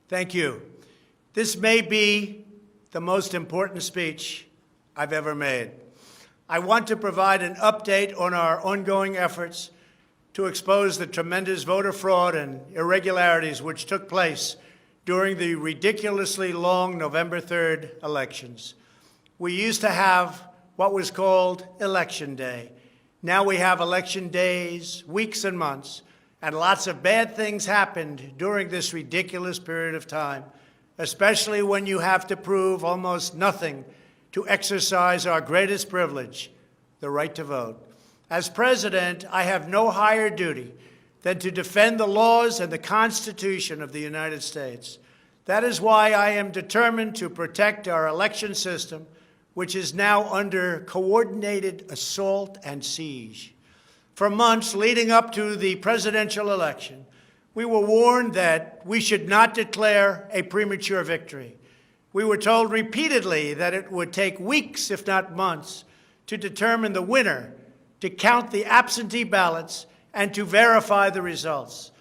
Thank you. This may be the most important speech I've ever made. I want to provide an update on our ongoing efforts to expose the tremendous voter fraud and irregularities which took place during the ridiculously long November 3rd elections. We used to have what was called Election Day. Now we have election days, weeks and months, and lots of bad things happened during this ridiculous period of time, especially when you have to prove almost nothing to exercise our greatest privilege, the right to vote. As president, I have no higher duty than to defend the laws and the Constitution of the United States. That is why I am determined to protect our election system, which is now under coordinated assault and siege. For months leading up to the presidential election, we were warned that we should not declare a premature victory. We were told repeatedly that it would take weeks, if not months, to determine the winner, to count the absentee ballots, and to verify the results.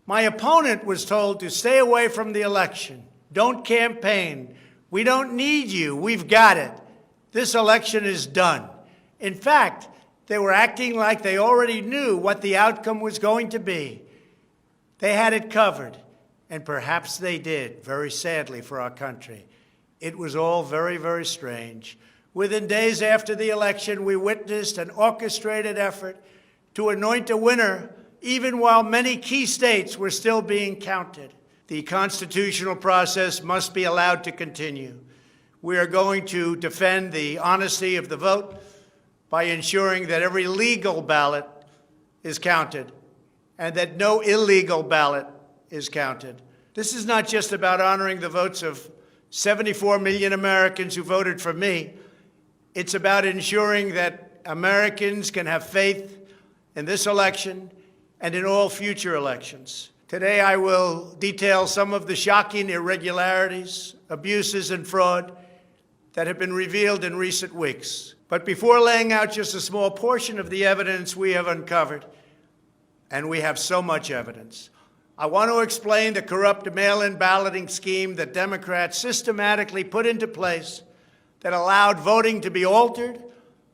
My opponent was told to stay away from the election. Don't campaign. We don't need you. We've got it. This election is done. In fact, they were acting like they already knew what the outcome was going to be. They had it covered, and perhaps they did, very sadly for our country. It was all very, very strange. Within days after the election, we witnessed an orchestrated effort to anoint a winner, even while many key states were still being counted. The constitutional process must be allowed to continue. We are going to defend the honesty of the vote by ensuring that every legal ballot is counted and that no illegal ballot is counted. This is not just about honoring the votes of 74 million Americans who voted for me. It's about ensuring that Americans can have faith in this election and in all future elections. Today, I will detail some of the shocking irregularities, abuses, and fraud that have been revealed in recent weeks. But before laying out just a small portion of the evidence we have uncovered, and we have so much evidence, I want to explain the corrupt mail-in balloting scheme that Democrats systematically put into place that allowed voting to be altered,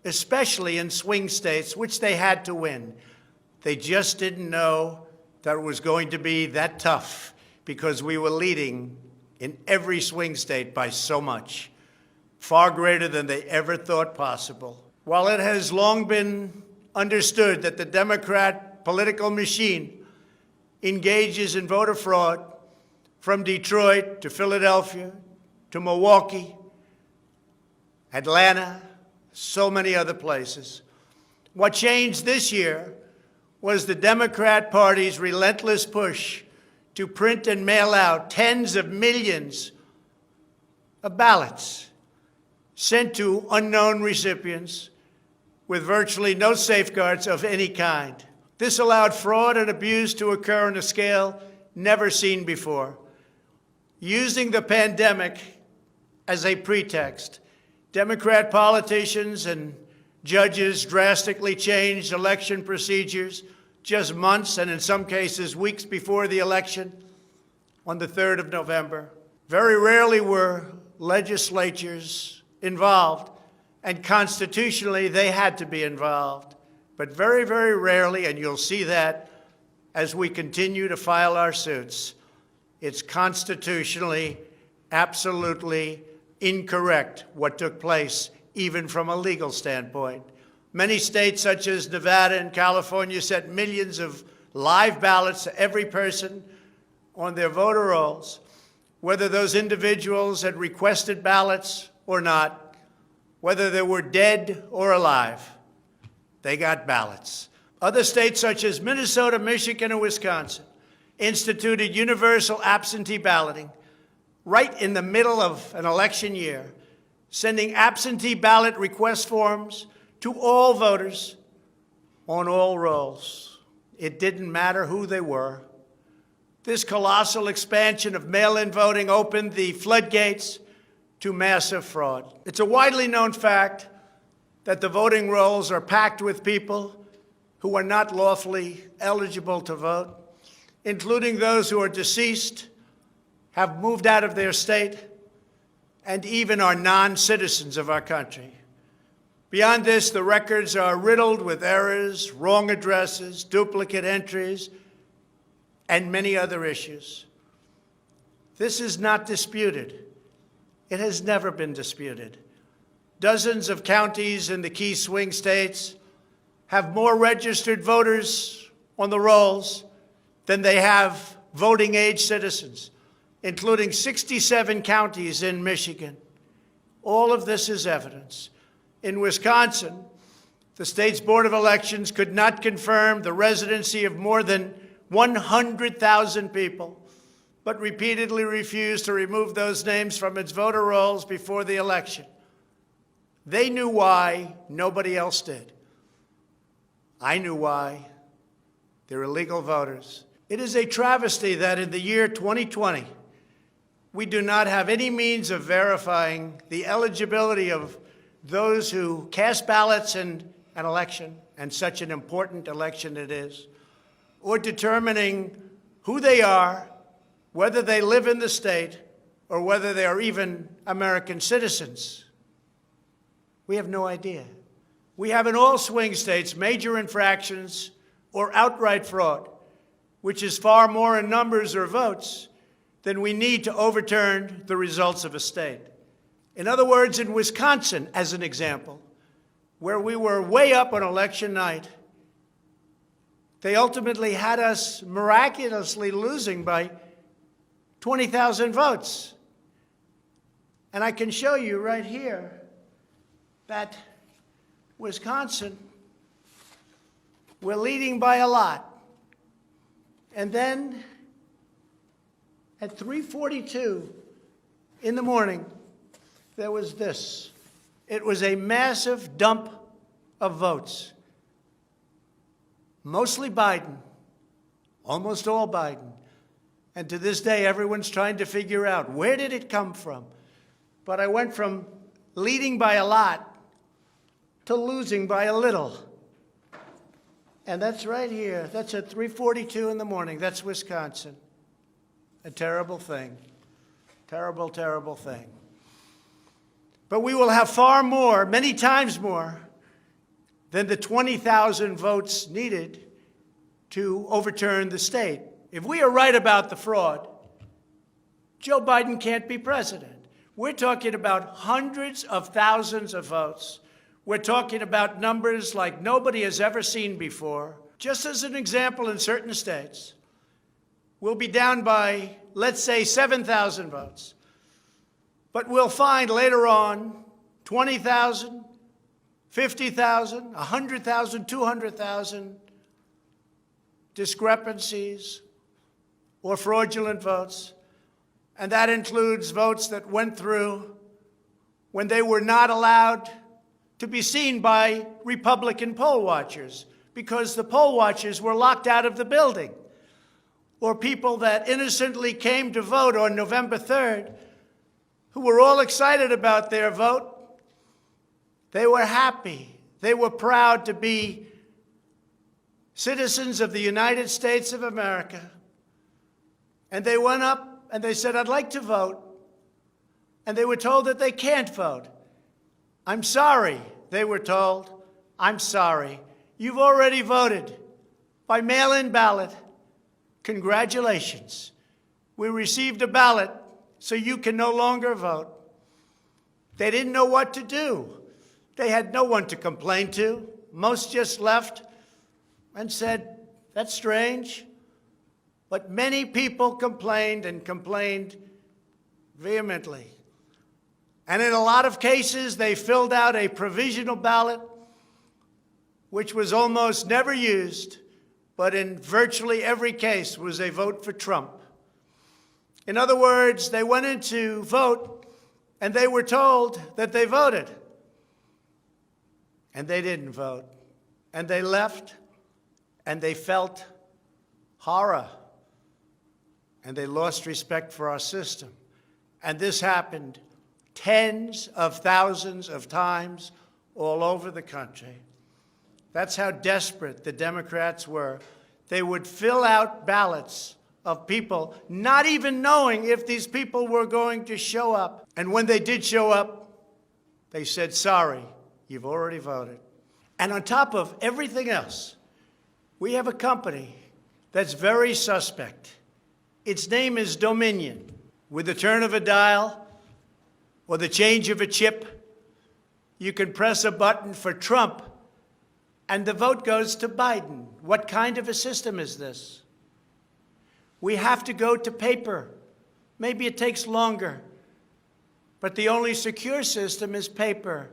especially in swing states, which they had to win. They just didn't know that it was going to be that tough because we were leading in every swing state by so much, far greater than they ever thought possible. While it has long been understood that the Democrat political machine engages in voter fraud from Detroit to Philadelphia to Milwaukee, Atlanta, so many other places, what changed this year was the Democrat Party's relentless push to print and mail out tens of millions of ballots sent to unknown recipients with virtually no safeguards of any kind. This allowed fraud and abuse to occur on a scale never seen before. Using the pandemic as a pretext, Democrat politicians and judges drastically changed election procedures just months and in some cases weeks before the election on the 3rd of November. Very rarely were legislatures involved, and constitutionally they had to be involved. But very, very rarely, and you'll see that as we continue to file our suits, it's constitutionally absolutely incorrect what took place, even from a legal standpoint. Many states, such as Nevada and California, sent millions of live ballots to every person on their voter rolls, whether those individuals had requested ballots or not, whether they were dead or alive. They got ballots. Other states, such as Minnesota, Michigan, and Wisconsin, instituted universal absentee balloting right in the middle of an election year, sending absentee ballot request forms to all voters on all rolls. It didn't matter who they were. This colossal expansion of mail-in voting opened the floodgates to massive fraud. It's a widely known fact that the voting rolls are packed with people who are not lawfully eligible to vote, including those who are deceased, have moved out of their state and even are non-citizens of our country. Beyond this, the records are riddled with errors, wrong addresses, duplicate entries, and many other issues. This is not disputed. It has never been disputed. Dozens of counties in the key swing states have more registered voters on the rolls than they have voting-age citizens, including 67 counties in Michigan. All of this is evidence. In Wisconsin, the state's Board of Elections could not confirm the residency of more than 100,000 people, but repeatedly refused to remove those names from its voter rolls before the election. They knew why, nobody else did. I knew why. They're illegal voters. It is a travesty that in the year 2020, we do not have any means of verifying the eligibility of those who cast ballots in an election, and such an important election it is, or determining who they are, whether they live in the state, or whether they are even American citizens. We have no idea. We have in all swing states major infractions or outright fraud, which is far more in numbers or votes than we need to overturn the results of a state. In other words, in Wisconsin, as an example, where we were way up on election night, they ultimately had us miraculously losing by 20,000 votes. And I can show you right here that Wisconsin, we're leading by a lot. And then at 3:42 in the morning, there was this. It was a massive dump of votes. Mostly Biden, almost all Biden. And to this day, everyone's trying to figure out, where did it come from? But I went from leading by a lot to losing by a little. And that's right here. That's at 3:42 in the morning. That's Wisconsin. A terrible thing. Terrible, terrible thing. But we will have far more, many times more, than the 20,000 votes needed to overturn the state. If we are right about the fraud, Joe Biden can't be president. We're talking about hundreds of thousands of votes. We're talking about numbers like nobody has ever seen before. Just as an example, in certain states, we'll be down by, let's say, 7,000 votes. But we'll find later on 20,000, 50,000, 100,000, 200,000 discrepancies or fraudulent votes. And that includes votes that went through when they were not allowed to be seen by Republican poll watchers because the poll watchers were locked out of the building. Or people that innocently came to vote on November 3rd who were all excited about their vote. They were happy. They were proud to be citizens of the United States of America. And they went up and they said, I'd like to vote. And they were told that they can't vote. I'm sorry, they were told. I'm sorry. You've already voted by mail-in ballot. Congratulations. We received a ballot, so you can no longer vote. They didn't know what to do. They had no one to complain to. Most just left and said, that's strange. But many people complained and complained vehemently. And in a lot of cases, they filled out a provisional ballot, which was almost never used, but in virtually every case was a vote for Trump. In other words, they went in to vote, and they were told that they voted. And they didn't vote. And they left, and they felt horror. And they lost respect for our system. And this happened tens of thousands of times all over the country. That's how desperate the Democrats were. They would fill out ballots of people not even knowing if these people were going to show up. And when they did show up, they said, sorry, you've already voted. And on top of everything else, we have a company that's very suspect. Its name is Dominion. With the turn of a dial or the change of a chip, you can press a button for Trump and the vote goes to Biden. What kind of a system is this? We have to go to paper. Maybe it takes longer, but the only secure system is paper.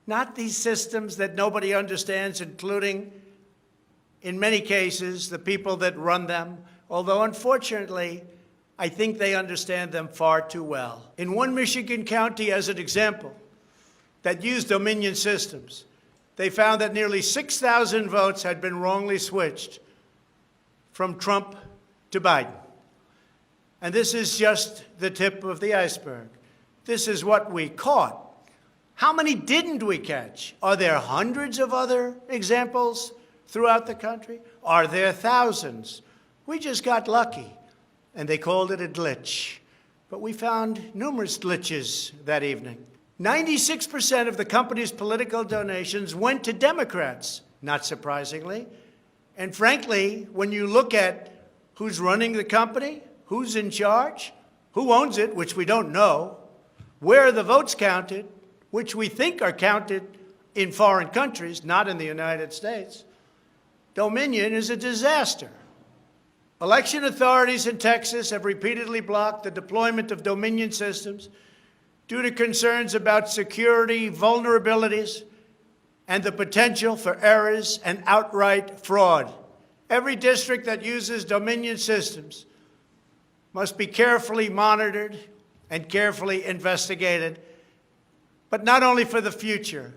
Not these systems that nobody understands, including, in many cases, the people that run them, although unfortunately, I think they understand them far too well. In one Michigan county, as an example, that used Dominion systems, they found that nearly 6,000 votes had been wrongly switched from Trump to Biden. And this is just the tip of the iceberg. This is what we caught. How many didn't we catch? Are there hundreds of other examples throughout the country? Are there thousands? We just got lucky, and they called it a glitch. But we found numerous glitches that evening. 96% of the company's political donations went to Democrats, not surprisingly. And frankly, when you look at who's running the company, who's in charge, who owns it, which we don't know, where are the votes counted, which we think are counted in foreign countries, not in the United States, Dominion is a disaster. Election authorities in Texas have repeatedly blocked the deployment of Dominion systems due to concerns about security vulnerabilities and the potential for errors and outright fraud. Every district that uses Dominion systems must be carefully monitored and carefully investigated, but not only for the future.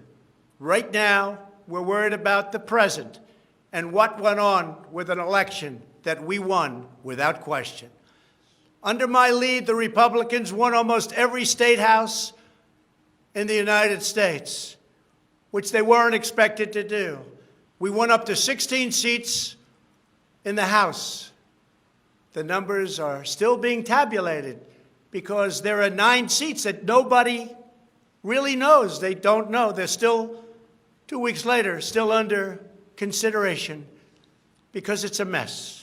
Right now, we're worried about the present and what went on with an election that we won without question. Under my lead, the Republicans won almost every state house in the United States, which they weren't expected to do. We won up to 16 seats in the House. The numbers are still being tabulated because there are 9 seats that nobody really knows. They don't know. They're still, 2 weeks later, still under consideration because it's a mess.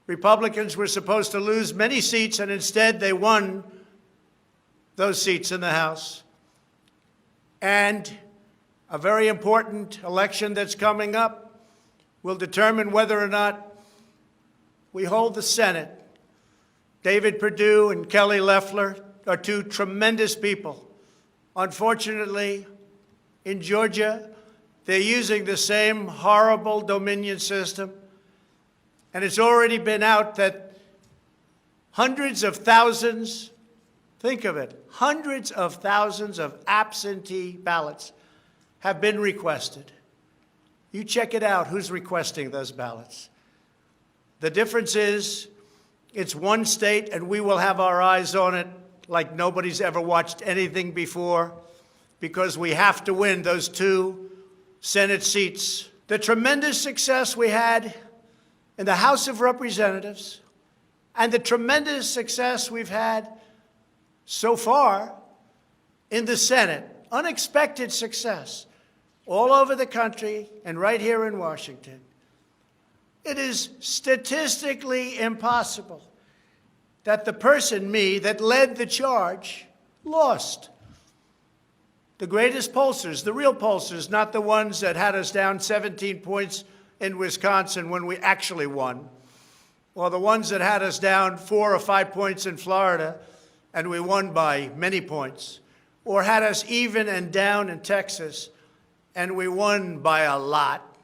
Republicans were supposed to lose many seats, and instead they won those seats in the House. And a very important election that's coming up will determine whether or not we hold the Senate. David Perdue and Kelly Loeffler are 2 tremendous people. Unfortunately, in Georgia, they're using the same horrible Dominion system. And it's already been out that hundreds of thousands, think of it, hundreds of thousands of absentee ballots have been requested. You check it out, who's requesting those ballots. The difference is it's one state, and we will have our eyes on it like nobody's ever watched anything before, because we have to win those 2 Senate seats. The tremendous success we had in the House of Representatives and the tremendous success we've had so far in the Senate, unexpected success all over the country and right here in Washington. It is statistically impossible that the person, me, that led the charge lost. The greatest pollsters, the real pollsters, not the ones that had us down 17 points in Wisconsin when we actually won, or the ones that had us down 4 or 5 points in Florida and we won by many points, or had us even and down in Texas and we won by a lot.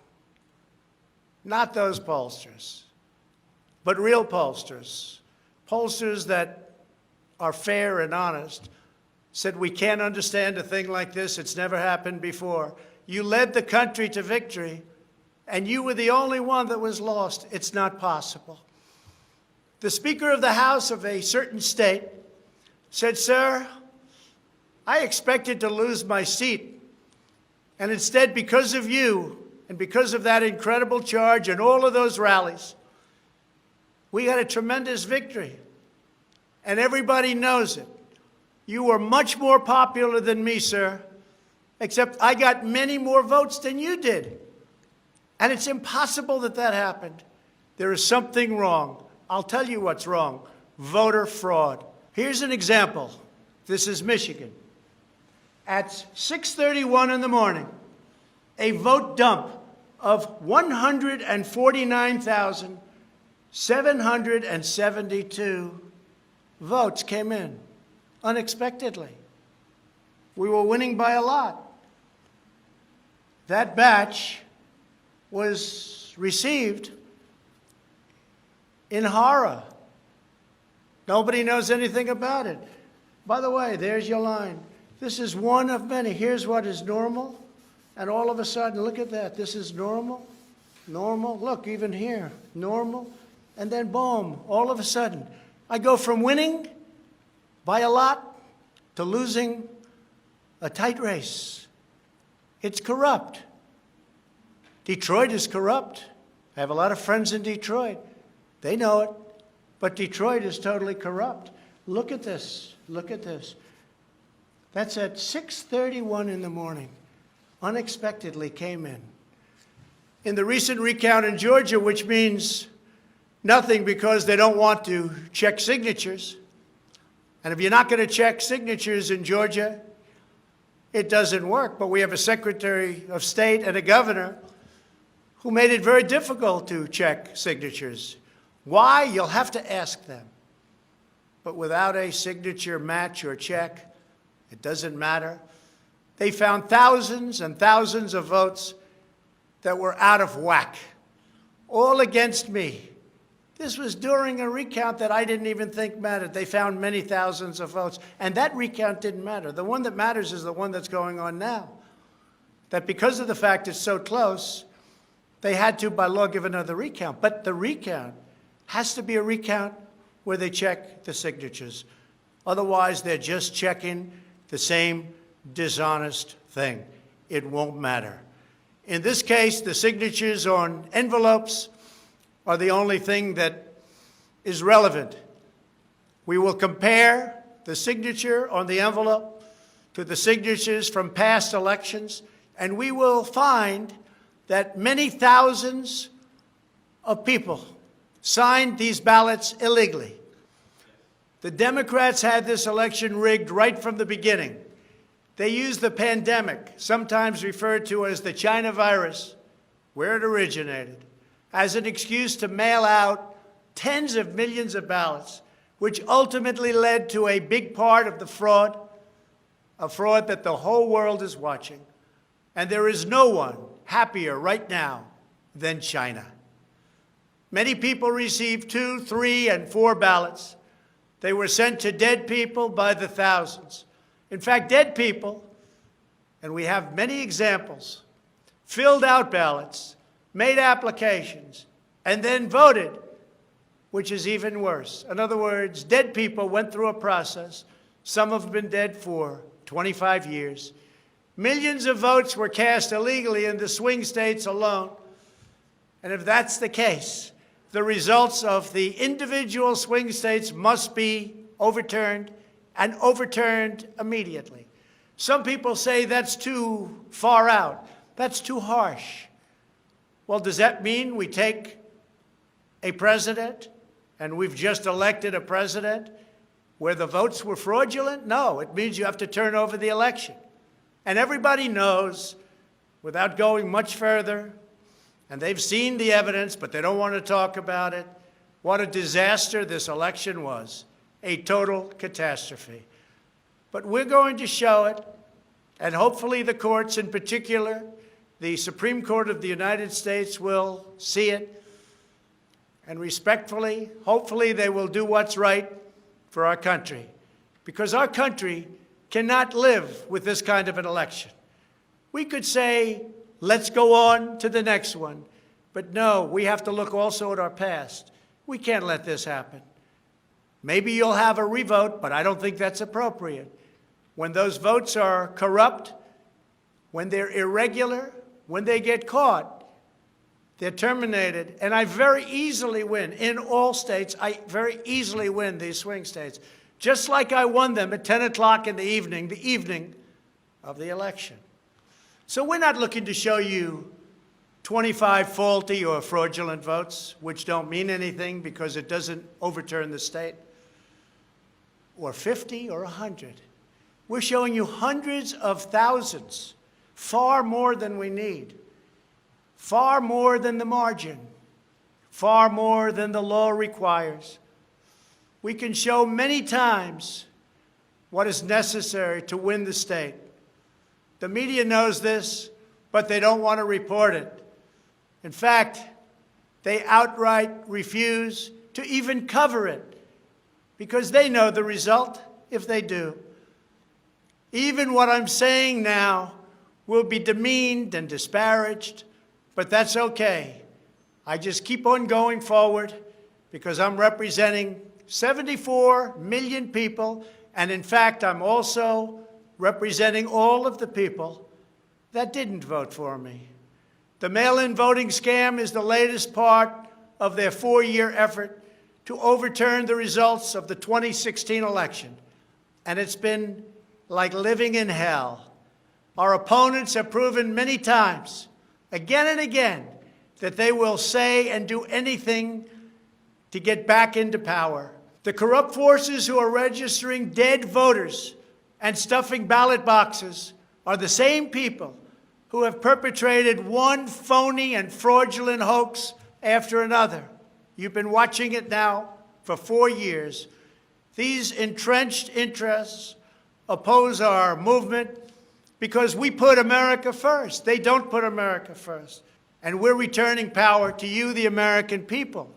Not those pollsters, but real pollsters, pollsters that are fair and honest, said we can't understand a thing like this. It's never happened before. You led the country to victory, and you were the only one that was lost. It's not possible. The Speaker of the House of a certain state said, sir, I expected to lose my seat, and instead, because of you and because of that incredible charge and all of those rallies, We got a tremendous victory, and everybody knows it. You were much more popular than me, sir, except I got many more votes than you did. And it's impossible that that happened. There is something wrong. I'll tell you what's wrong: voter fraud. Here's an example. This is Michigan. At 6:31 in the morning, a vote dump of 149,772 votes came in unexpectedly. We were winning by a lot. That batch was received in horror. Nobody knows anything about it. By the way, there's your line. This is one of many. Here's what is normal. And all of a sudden, look at that. This is normal, normal. Look, even here, normal. And then boom, all of a sudden, I go from winning by a lot to losing a tight race. It's corrupt. Detroit is corrupt. I have a lot of friends in Detroit. They know it. But Detroit is totally corrupt. Look at this. Look at this. That's at 6:31 in the morning. Unexpectedly came in. In the recent recount in Georgia, which means nothing because they don't want to check signatures. And if you're not going to check signatures in Georgia, it doesn't work. But we have a Secretary of State and a governor who made it very difficult to check signatures. Why? You'll have to ask them. But without a signature match or check, it doesn't matter. They found thousands and thousands of votes that were out of whack, all against me. This was during a recount that I didn't even think mattered. They found many thousands of votes, and that recount didn't matter. The one that matters is the one that's going on now. That because of the fact it's so close, they had to, by law, give another recount. But the recount has to be a recount where they check the signatures. Otherwise, they're just checking the same dishonest thing. It won't matter. In this case, the signatures on envelopes are the only thing that is relevant. We will compare the signature on the envelope to the signatures from past elections, and we will find that many thousands of people signed these ballots illegally. The Democrats had this election rigged right from the beginning. They used the pandemic, sometimes referred to as the China virus, where it originated, as an excuse to mail out tens of millions of ballots, which ultimately led to a big part of the fraud, a fraud that the whole world is watching. And there is no one happier right now than China. Many people received 2, 3, and 4 ballots. They were sent to dead people by the thousands. In fact, dead people, and we have many examples, filled out ballots, made applications, and then voted, which is even worse. In other words, dead people went through a process. Some have been dead for 25 years. Millions of votes were cast illegally in the swing states alone. And if that's the case, the results of the individual swing states must be overturned, and overturned immediately. Some people say that's too far out. That's too harsh. Well, does that mean we take a president, and we've just elected a president, where the votes were fraudulent? No, it means you have to turn over the election. And everybody knows, without going much further, and they've seen the evidence, but they don't want to talk about it, what a disaster this election was. A total catastrophe. But we're going to show it, and hopefully the courts, in particular, the Supreme Court of the United States, will see it. And respectfully, hopefully they will do what's right for our country. Because our country cannot live with this kind of an election. We could say, let's go on to the next one. But no, we have to look also at our past. We can't let this happen. Maybe you'll have a revote, but I don't think that's appropriate. When those votes are corrupt, when they're irregular, when they get caught, They're terminated, and I very easily win. In all states, I very easily win these swing states, just like I won them at 10 o'clock in the evening of the election. So we're not looking to show you 25 faulty or fraudulent votes, which don't mean anything because it doesn't overturn the state, or 50 or 100. We're showing you hundreds of thousands, far more than we need, far more than the margin, far more than the law requires. We can show many times what is necessary to win the state. The media knows this, but they don't want to report it. In fact, they outright refuse to even cover it because they know the result if they do. Even what I'm saying now will be demeaned and disparaged, but that's okay. I just keep on going forward because I'm representing 74 million people, and in fact, I'm also representing all of the people that didn't vote for me. The mail-in voting scam is the latest part of their 4-year effort to overturn the results of the 2016 election, and it's been like living in hell. Our opponents have proven many times, again and again, that they will say and do anything to get back into power. The corrupt forces who are registering dead voters and stuffing ballot boxes are the same people who have perpetrated one phony and fraudulent hoax after another. You've been watching it now for 4 years. These entrenched interests oppose our movement because we put America first. They don't put America first. And we're returning power to you, the American people.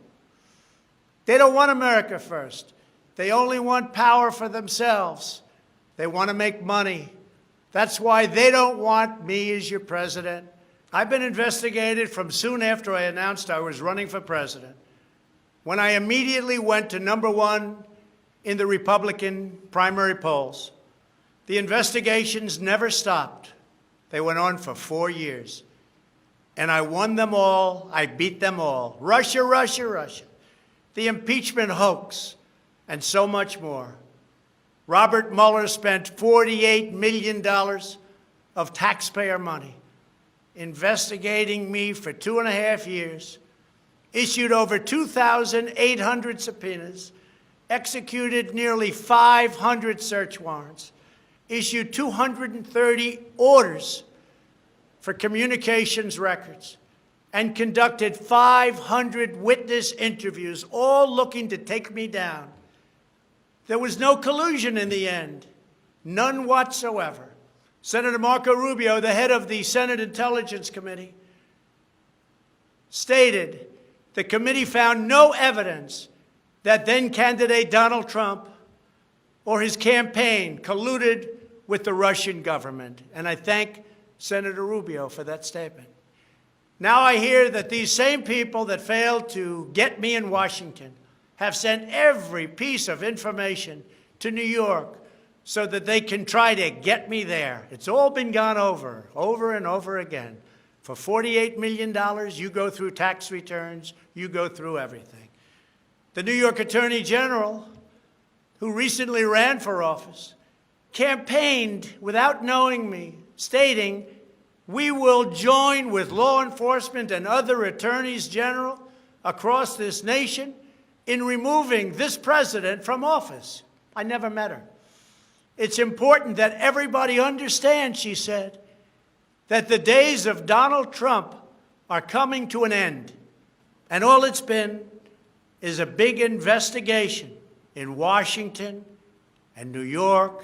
They don't want America first. They only want power for themselves. They want to make money. That's why they don't want me as your president. I've been investigated from soon after I announced I was running for president, when I immediately went to #1 in the Republican primary polls. The investigations never stopped. They went on for 4 years. And I won them all. I beat them all. Russia, Russia, Russia. The impeachment hoax, and so much more. Robert Mueller spent $48 million of taxpayer money investigating me for 2.5 years, issued over 2,800 subpoenas, executed nearly 500 search warrants, issued 230 orders for communications records, and conducted 500 witness interviews, all looking to take me down. There was no collusion in the end, none whatsoever. Senator Marco Rubio, the head of the Senate Intelligence Committee, stated the committee found no evidence that then-candidate Donald Trump or his campaign colluded with the Russian government. And I thank Senator Rubio for that statement. Now I hear that these same people that failed to get me in Washington have sent every piece of information to New York so that they can try to get me there. It's all been gone over and over again. For $48 million, you go through tax returns, you go through everything. The New York Attorney General, who recently ran for office, campaigned without knowing me, stating, "We will join with law enforcement and other attorneys general across this nation in removing this president from office." I never met her. It's important that everybody understand, she said, that the days of Donald Trump are coming to an end. And all it's been is a big investigation in Washington and New York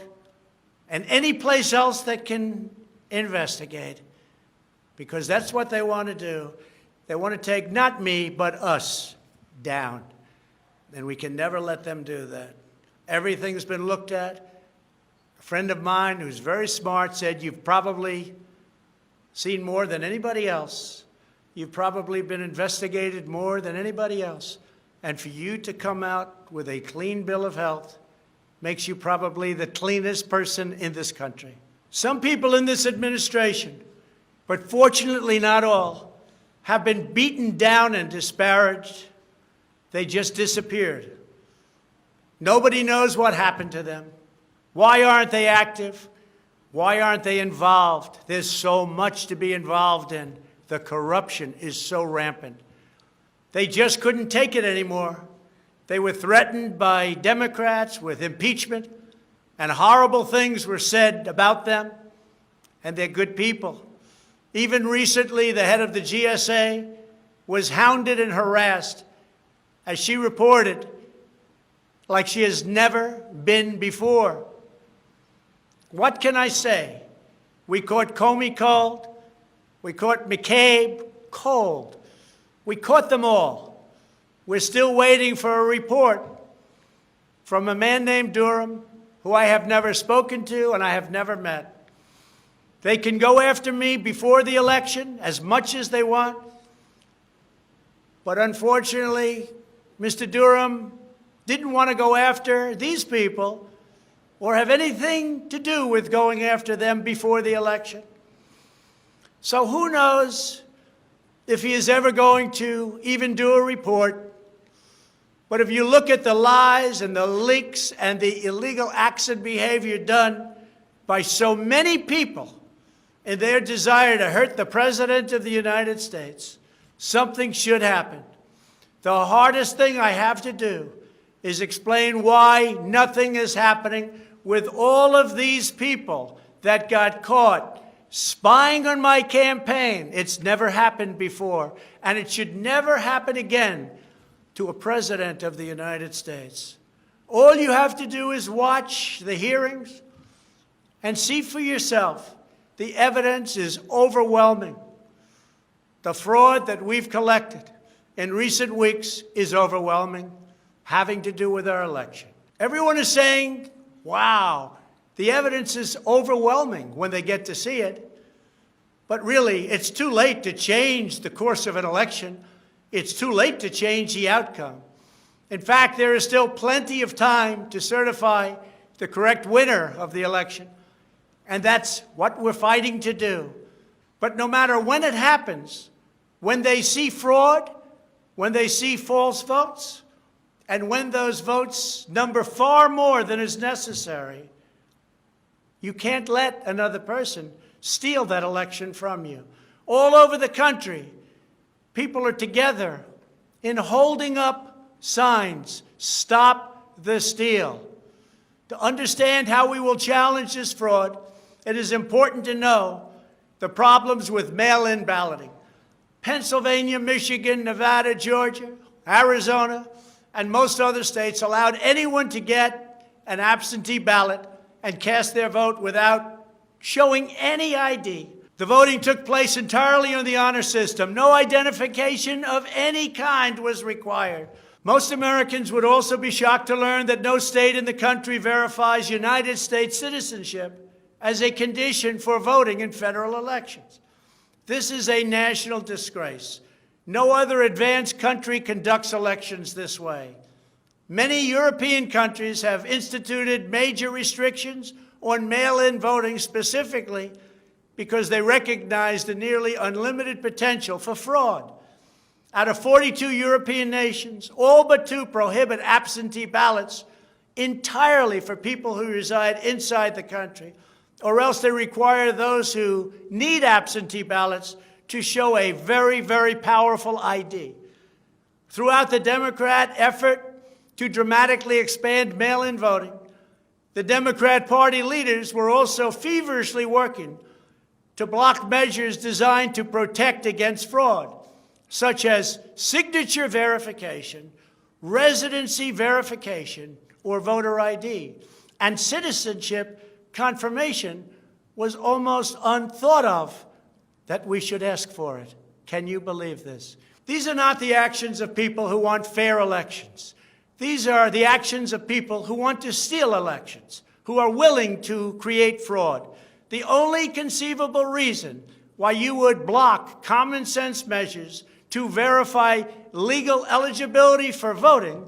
and any place else that can investigate, because that's what they want to do. They want to take not me, but us down. And we can never let them do that. Everything's been looked at. A friend of mine who's very smart said, "You've probably seen more than anybody else. You've probably been investigated more than anybody else. And for you to come out with a clean bill of health makes you probably the cleanest person in this country." Some people in this administration, but fortunately not all, have been beaten down and disparaged. They just disappeared. Nobody knows what happened to them. Why aren't they active? Why aren't they involved? There's so much to be involved in. The corruption is so rampant. They just couldn't take it anymore. They were threatened by Democrats with impeachment, and horrible things were said about them, and they're good people. Even recently, the head of the GSA was hounded and harassed, as she reported, like she has never been before. What can I say? We caught Comey cold. We caught McCabe cold. We caught them all. We're still waiting for a report from a man named Durham, who I have never spoken to and I have never met. They can go after me before the election as much as they want. But unfortunately, Mr. Durham didn't want to go after these people or have anything to do with going after them before the election. So who knows if he is ever going to even do a report. But if you look at the lies and the leaks and the illegal acts and behavior done by so many people in their desire to hurt the President of the United States, something should happen. The hardest thing I have to do is explain why nothing is happening with all of these people that got caught spying on my campaign. It's never happened before, and it should never happen again to a president of the United States. All you have to do is watch the hearings and see for yourself. The evidence is overwhelming. The fraud that we've collected in recent weeks is overwhelming, having to do with our election. Everyone is saying, wow, the evidence is overwhelming when they get to see it. But really, it's too late to change the course of an election. It's too late to change the outcome. In fact, there is still plenty of time to certify the correct winner of the election. And that's what we're fighting to do. But no matter when it happens, when they see fraud, when they see false votes, and when those votes number far more than is necessary, you can't let another person steal that election from you. All over the country, people are together in holding up signs, "Stop the Steal." To understand how we will challenge this fraud, it is important to know the problems with mail-in balloting. Pennsylvania, Michigan, Nevada, Georgia, Arizona, and most other states allowed anyone to get an absentee ballot and cast their vote without showing any ID. The voting took place entirely on the honor system. No identification of any kind was required. Most Americans would also be shocked to learn that no state in the country verifies United States citizenship as a condition for voting in federal elections. This is a national disgrace. No other advanced country conducts elections this way. Many European countries have instituted major restrictions on mail-in voting specifically because they recognize the nearly unlimited potential for fraud. Out of 42 European nations, all but 2 prohibit absentee ballots entirely for people who reside inside the country, or else they require those who need absentee ballots to show a very, very powerful ID. Throughout the Democrat effort to dramatically expand mail-in voting, the Democrat Party leaders were also feverishly working to block measures designed to protect against fraud, such as signature verification, residency verification, or voter ID. And citizenship confirmation was almost unthought of that we should ask for it. Can you believe this? These are not the actions of people who want fair elections. These are the actions of people who want to steal elections, who are willing to create fraud. The only conceivable reason why you would block common sense measures to verify legal eligibility for voting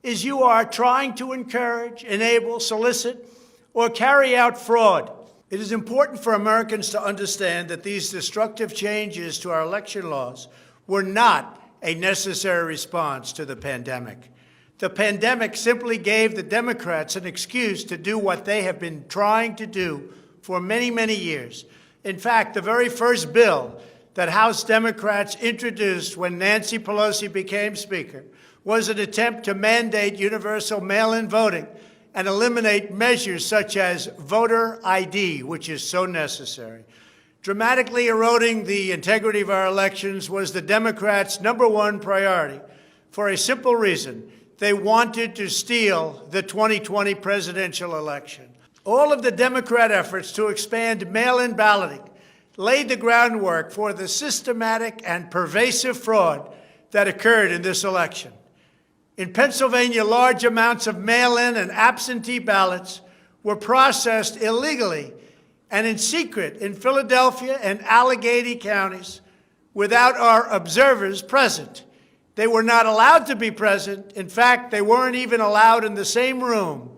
is you are trying to encourage, enable, solicit, or carry out fraud. It is important for Americans to understand that these destructive changes to our election laws were not a necessary response to the pandemic. The pandemic simply gave the Democrats an excuse to do what they have been trying to do for many, many years. In fact, the very first bill that House Democrats introduced when Nancy Pelosi became Speaker was an attempt to mandate universal mail-in voting and eliminate measures such as voter ID, which is so necessary. Dramatically eroding the integrity of our elections was the Democrats' #1 priority for a simple reason. They wanted to steal the 2020 presidential election. All of the Democrat efforts to expand mail-in balloting laid the groundwork for the systematic and pervasive fraud that occurred in this election. In Pennsylvania, large amounts of mail-in and absentee ballots were processed illegally and in secret in Philadelphia and Allegheny counties without our observers present. They were not allowed to be present. In fact, they weren't even allowed in the same room.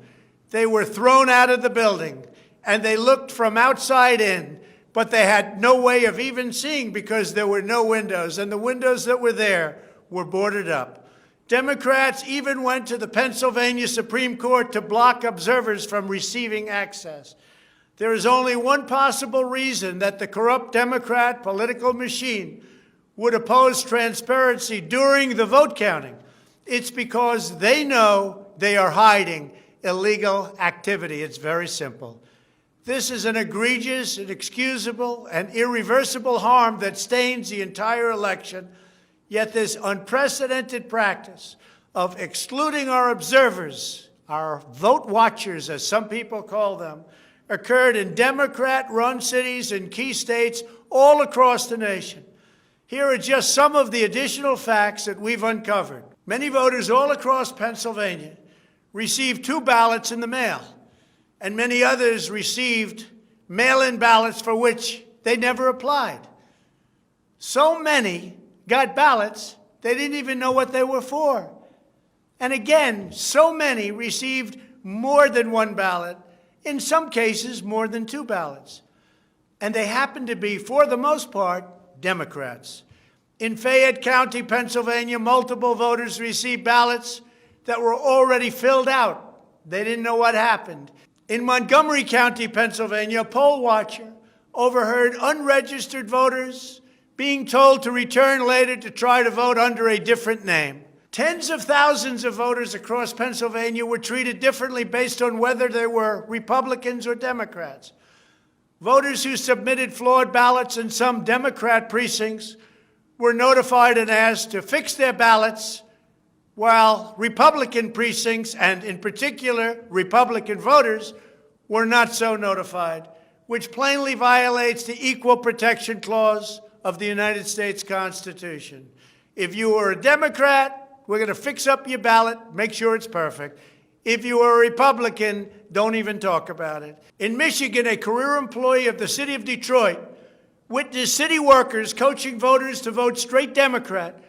They were thrown out of the building, and they looked from outside in, but they had no way of even seeing because there were no windows, and the windows that were there were boarded up. Democrats even went to the Pennsylvania Supreme Court to block observers from receiving access. There is only one possible reason that the corrupt Democrat political machine would oppose transparency during the vote counting. It's because they know they are hiding illegal activity. It's very simple. This is an egregious, inexcusable, and irreversible harm that stains the entire election. Yet this unprecedented practice of excluding our observers, our vote watchers, as some people call them, occurred in Democrat-run cities and key states all across the nation. Here are just some of the additional facts that we've uncovered. Many voters all across Pennsylvania received 2 ballots in the mail, and many others received mail-in ballots for which they never applied. So many got ballots, they didn't even know what they were for. And again, so many received more than 1 ballot, in some cases more than 2 ballots. And they happened to be, for the most part, Democrats. In Fayette County, Pennsylvania, multiple voters received ballots that were already filled out. They didn't know what happened. In Montgomery County, Pennsylvania, a poll watcher overheard unregistered voters being told to return later to try to vote under a different name. Tens of thousands of voters across Pennsylvania were treated differently based on whether they were Republicans or Democrats. Voters who submitted flawed ballots in some Democrat precincts were notified and asked to fix their ballots, while Republican precincts, and in particular Republican voters, were not so notified, which plainly violates the Equal Protection Clause of the United States Constitution. If you are a Democrat, we're going to fix up your ballot, make sure it's perfect. If you are a Republican, don't even talk about it. In Michigan, a career employee of the city of Detroit witnessed city workers coaching voters to vote straight Democrat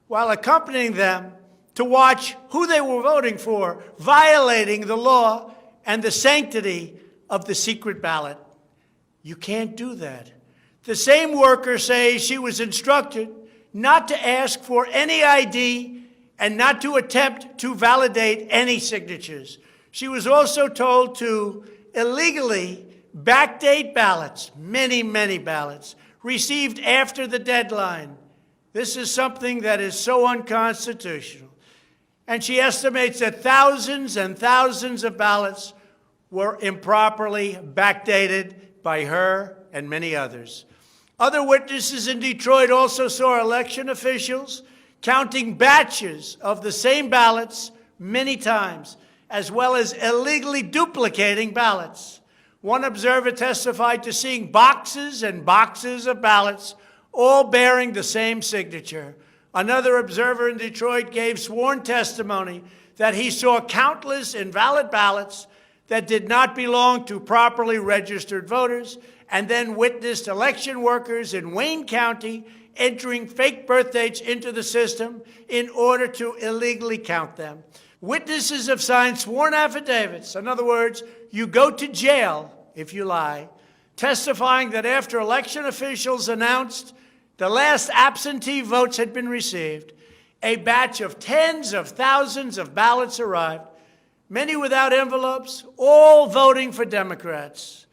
while accompanying them to watch who they were voting for, violating the law and the sanctity of the secret ballot. You can't do that. The same worker says she was instructed not to ask for any ID and not to attempt to validate any signatures. She was also told to illegally backdate ballots, many, many ballots, received after the deadline. This is something that is so unconstitutional. And she estimates that thousands and thousands of ballots were improperly backdated by her and many others. Other witnesses in Detroit also saw election officials counting batches of the same ballots many times, as well as illegally duplicating ballots. One observer testified to seeing boxes and boxes of ballots, all bearing the same signature. Another observer in Detroit gave sworn testimony that he saw countless invalid ballots that did not belong to properly registered voters, and then witnessed election workers in Wayne County entering fake birth dates into the system in order to illegally count them. Witnesses have signed sworn affidavits. In other words, you go to jail if you lie. testifying that after election officials announced the last absentee votes had been received, a batch of tens of thousands of ballots arrived, many without envelopes, all voting for Democrats.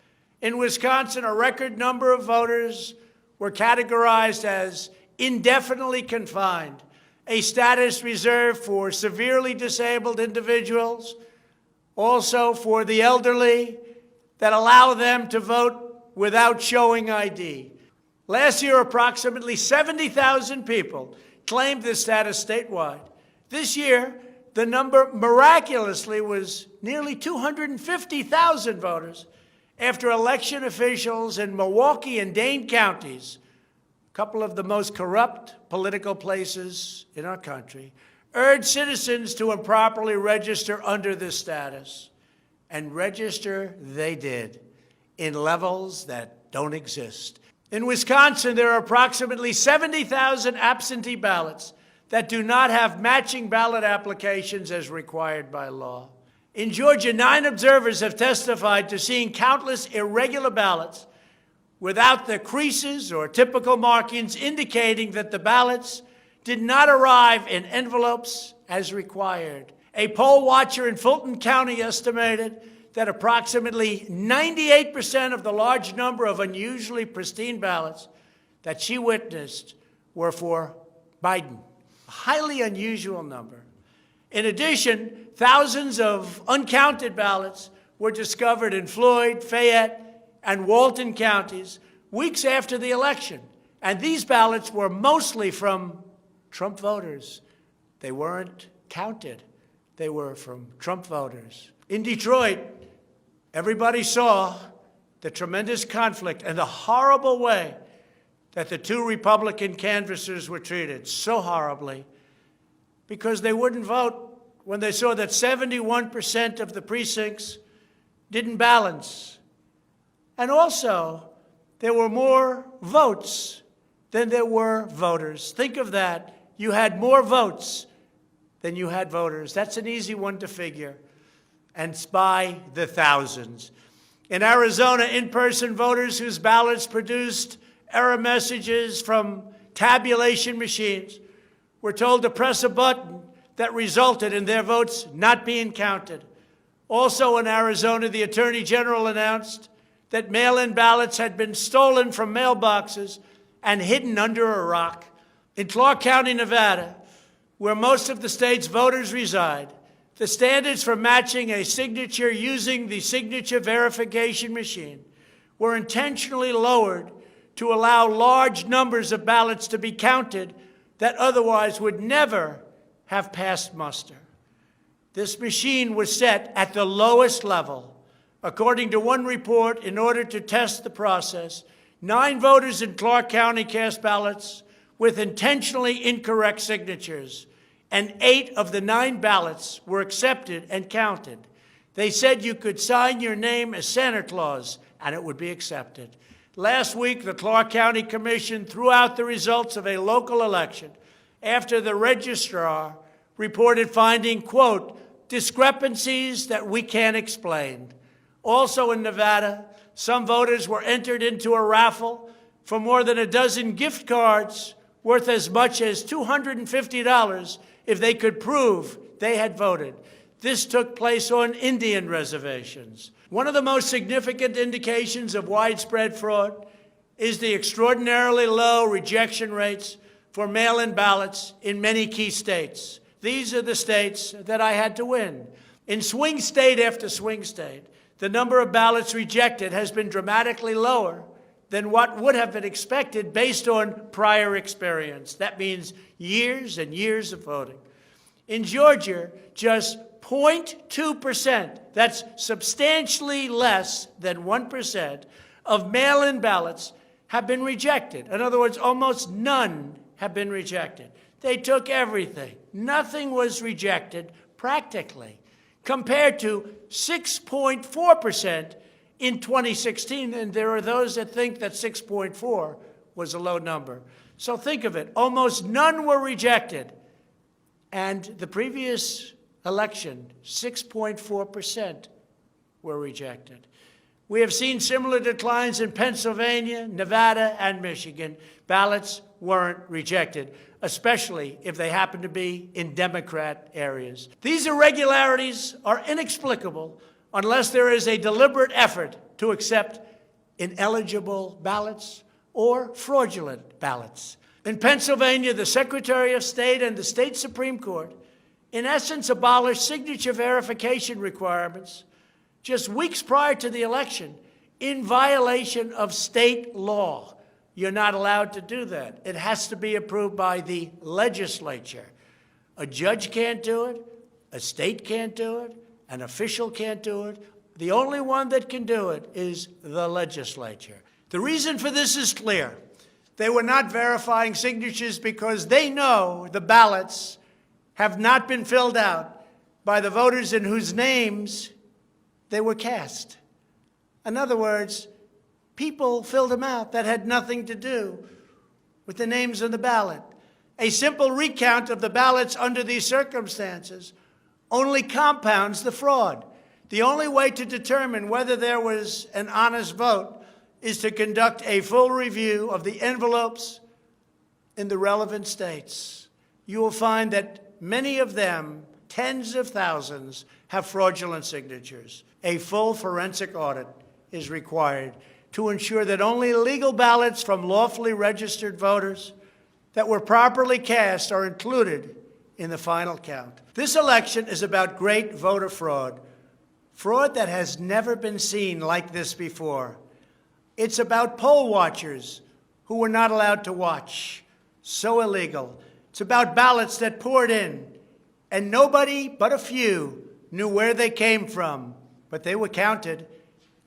In Wisconsin, a record number of voters were categorized as indefinitely confined, a status reserved for severely disabled individuals, also for the elderly, that allow them to vote without showing ID. Last year, approximately 70,000 people claimed this status statewide. This year, the number miraculously was nearly 250,000 voters after election officials in Milwaukee and Dane counties, a couple of the most corrupt political places in our country, urged citizens to improperly register under this status. And register they did in levels that don't exist. In Wisconsin, there are approximately 70,000 absentee ballots that do not have matching ballot applications as required by law. In Georgia, 9 observers have testified to seeing countless irregular ballots without the creases or typical markings indicating that the ballots did not arrive in envelopes as required. A poll watcher in Fulton County estimated that approximately 98% of the large number of unusually pristine ballots that she witnessed were for Biden, a highly unusual number. In addition, thousands of uncounted ballots were discovered in Floyd, Fayette, and Walton counties weeks after the election. And these ballots were mostly from Trump voters. They weren't counted. They were from Trump voters. In Detroit, everybody saw the tremendous conflict and the horrible way that the 2 Republican canvassers were treated, so horribly, because they wouldn't vote when they saw that 71% of the precincts didn't balance. And also, there were more votes than there were voters. Think of that. You had more votes than you had voters. That's an easy one to figure. And it's by the thousands. In Arizona, in-person voters whose ballots produced error messages from tabulation machines were told to press a button that resulted in their votes not being counted. Also in Arizona, the Attorney General announced that mail-in ballots had been stolen from mailboxes and hidden under a rock. In Clark County, Nevada, where most of the state's voters reside, the standards for matching a signature using the signature verification machine were intentionally lowered to allow large numbers of ballots to be counted that otherwise would never have passed muster. This machine was set at the lowest level. According to one report, in order to test the process, 9 voters in Clark County cast ballots with intentionally incorrect signatures, and 8 of the 9 ballots were accepted and counted. They said you could sign your name as Santa Claus, and it would be accepted. Last week, the Clark County Commission threw out the results of a local election after the registrar reported finding, quote, discrepancies that we can't explain. Also in Nevada, some voters were entered into a raffle for more than a dozen gift cards worth as much as $250 if they could prove they had voted. This took place on Indian reservations. One of the most significant indications of widespread fraud is the extraordinarily low rejection rates for mail-in ballots in many key states. These are the states that I had to win. In swing state after swing state, the number of ballots rejected has been dramatically lower than what would have been expected based on prior experience. That means years and years of voting. In Georgia, just 0.2%, that's substantially less than 1%, of mail-in ballots have been rejected. In other words, almost none have been rejected. They took everything. Nothing was rejected practically, compared to 6.4% in 2016, and there are those that think that 6.4 was a low number. So think of it. Almost none were rejected. And the previous election, 6.4% were rejected. We have seen similar declines in Pennsylvania, Nevada, and Michigan. Ballots weren't rejected, especially if they happen to be in Democrat areas. These irregularities are inexplicable unless there is a deliberate effort to accept ineligible ballots or fraudulent ballots. In Pennsylvania, the Secretary of State and the state Supreme Court, in essence, abolished signature verification requirements just weeks prior to the election in violation of state law. You're not allowed to do that. It has to be approved by the legislature. A judge can't do it, a state can't do it, an official can't do it. The only one that can do it is the legislature. The reason for this is clear. They were not verifying signatures because they know the ballots have not been filled out by the voters in whose names they were cast. In other words, people filled them out that had nothing to do with the names on the ballot. A simple recount of the ballots under these circumstances only compounds the fraud. The only way to determine whether there was an honest vote is to conduct a full review of the envelopes in the relevant states. You will find that many of them, tens of thousands, have fraudulent signatures. A full forensic audit is required to ensure that only legal ballots from lawfully registered voters that were properly cast are included in the final count. This election is about great voter fraud, fraud that has never been seen like this before. It's about poll watchers who were not allowed to watch. So illegal. It's about ballots that poured in, and nobody but a few knew where they came from, but they were counted,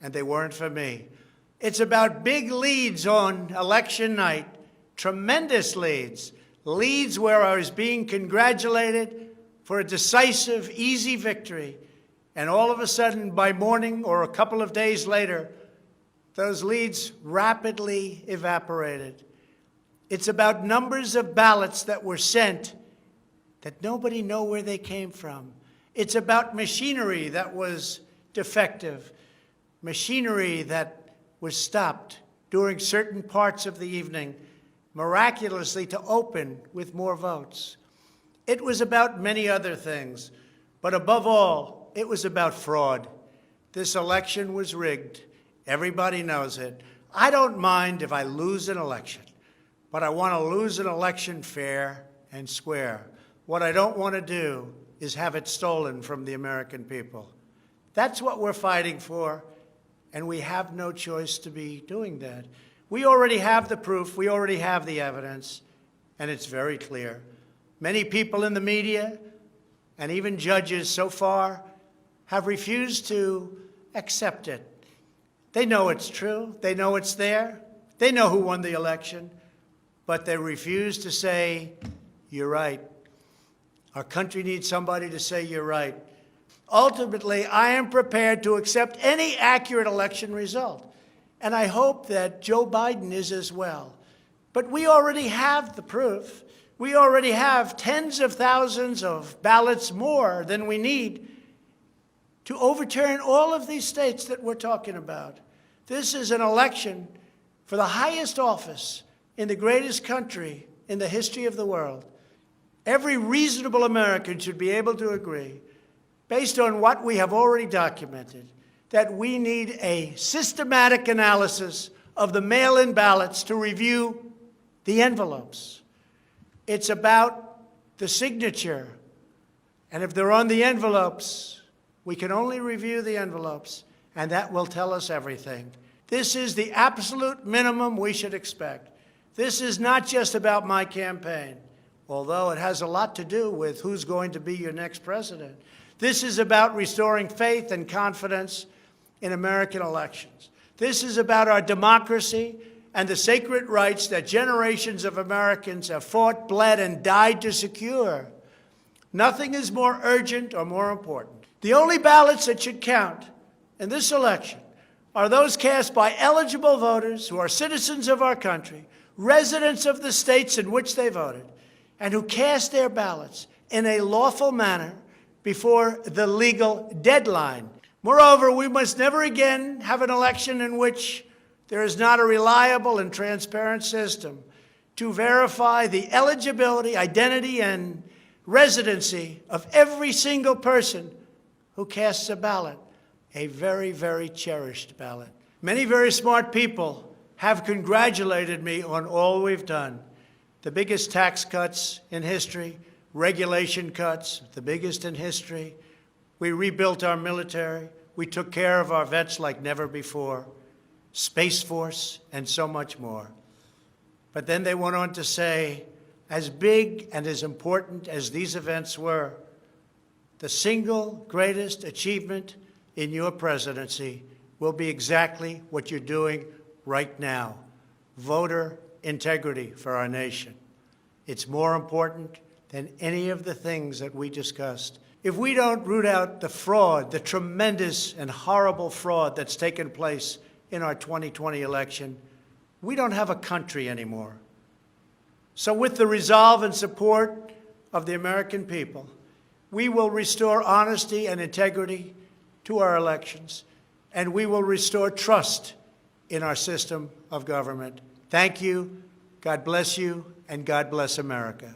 and they weren't for me. It's about big leads on election night, tremendous leads, leads where I was being congratulated for a decisive, easy victory, and all of a sudden, by morning or a couple of days later, those leads rapidly evaporated. It's about numbers of ballots that were sent that nobody knew where they came from. It's about machinery that was defective, machinery that was stopped during certain parts of the evening, miraculously to open with more votes. It was about many other things, but above all, it was about fraud. This election was rigged. Everybody knows it. I don't mind if I lose an election, but I want to lose an election fair and square. What I don't want to do is have it stolen from the American people. That's what we're fighting for, and we have no choice to be doing that. We already have the proof, we already have the evidence, and it's very clear. Many people in the media and even judges so far have refused to accept it. They know it's true, they know it's there, they know who won the election, but they refuse to say, you're right. Our country needs somebody to say you're right. Ultimately, I am prepared to accept any accurate election result, and I hope that Joe Biden is as well. But we already have the proof. We already have tens of thousands of ballots more than we need to overturn all of these states that we're talking about. This is an election for the highest office in the greatest country in the history of the world. Every reasonable American should be able to agree, based on what we have already documented, that we need a systematic analysis of the mail-in ballots to review the envelopes. It's about the signature. And if they're on the envelopes, we can only review the envelopes, and that will tell us everything. This is the absolute minimum we should expect. This is not just about my campaign, although it has a lot to do with who's going to be your next president. This is about restoring faith and confidence in American elections. This is about our democracy and the sacred rights that generations of Americans have fought, bled, and died to secure. Nothing is more urgent or more important. The only ballots that should count in this election are those cast by eligible voters who are citizens of our country, residents of the states in which they voted, and who cast their ballots in a lawful manner before the legal deadline. Moreover, we must never again have an election in which there is not a reliable and transparent system to verify the eligibility, identity, and residency of every single person who casts a ballot, a very, very cherished ballot. Many very smart people have congratulated me on all we've done. The biggest tax cuts in history, regulation cuts, the biggest in history. We rebuilt our military. We took care of our vets like never before. Space Force, and so much more. But then they went on to say, as big and as important as these events were, the single greatest achievement in your presidency will be exactly what you're doing right now, voter integrity for our nation. It's more important than any of the things that we discussed. If we don't root out the fraud, the tremendous and horrible fraud that's taken place in our 2020 election, we don't have a country anymore. So with the resolve and support of the American people, we will restore honesty and integrity to our elections, and we will restore trust in our system of government. Thank you, God bless you, and God bless America.